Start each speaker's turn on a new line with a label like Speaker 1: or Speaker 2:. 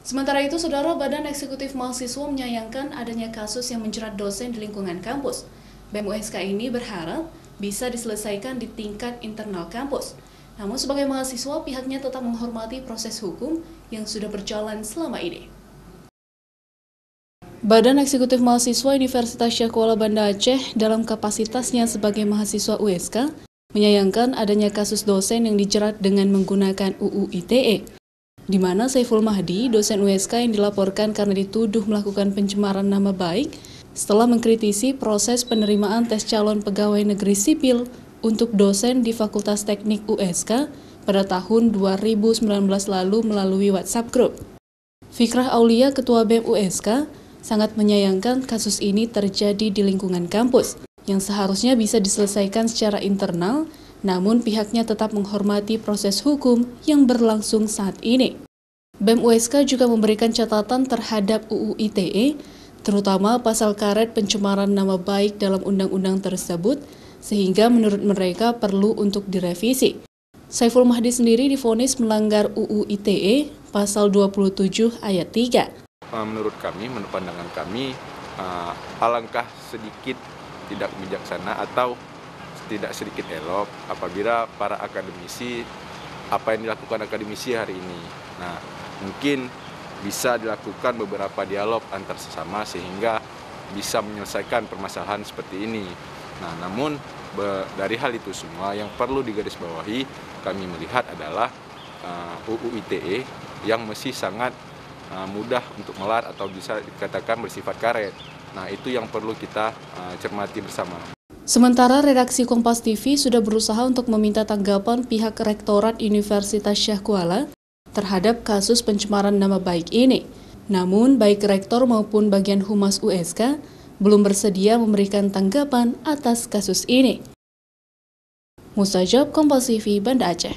Speaker 1: Sementara itu, Saudara, Badan Eksekutif Mahasiswa menyayangkan adanya kasus yang menjerat dosen di lingkungan kampus. BEM USK ini berharap bisa diselesaikan di tingkat internal kampus. Namun sebagai mahasiswa, pihaknya tetap menghormati proses hukum yang sudah berjalan selama ini. Badan Eksekutif Mahasiswa Universitas Syekh Kuala Banda Aceh dalam kapasitasnya sebagai mahasiswa USK menyayangkan adanya kasus dosen yang dijerat dengan menggunakan UU ITE, di mana Saiful Mahdi, dosen USK yang dilaporkan karena dituduh melakukan pencemaran nama baik setelah mengkritisi proses penerimaan tes calon pegawai negeri sipil untuk dosen di Fakultas Teknik USK pada tahun 2019 lalu melalui WhatsApp Group. Fikrah Aulia, Ketua BEM USK, sangat menyayangkan kasus ini terjadi di lingkungan kampus, yang seharusnya bisa diselesaikan secara internal, namun pihaknya tetap menghormati proses hukum yang berlangsung saat ini. BEM USK juga memberikan catatan terhadap UU ITE, terutama pasal karet pencemaran nama baik dalam undang-undang tersebut, sehingga menurut mereka perlu untuk direvisi. Saiful Mahdi sendiri divonis melanggar UU ITE pasal 27 ayat 3.
Speaker 2: Menurut kami, menurut pandangan kami, alangkah sedikit tidak bijaksana atau tidak sedikit elok apabila para akademisi, apa yang dilakukan akademisi hari ini. Nah, mungkin bisa dilakukan beberapa dialog antar sesama sehingga bisa menyelesaikan permasalahan seperti ini. Nah, namun dari hal itu semua yang perlu digarisbawahi kami melihat adalah UU ITE yang masih sangat mudah untuk melar atau bisa dikatakan bersifat karet. Nah, itu yang perlu kita cermati bersama.
Speaker 1: Sementara redaksi Kompas TV sudah berusaha untuk meminta tanggapan pihak Rektorat Universitas Syekh Kuala terhadap kasus pencemaran nama baik ini. Namun, baik Rektor maupun bagian Humas USK belum bersedia memberikan tanggapan atas kasus ini. Mustajab, Kompas TV, Banda Aceh.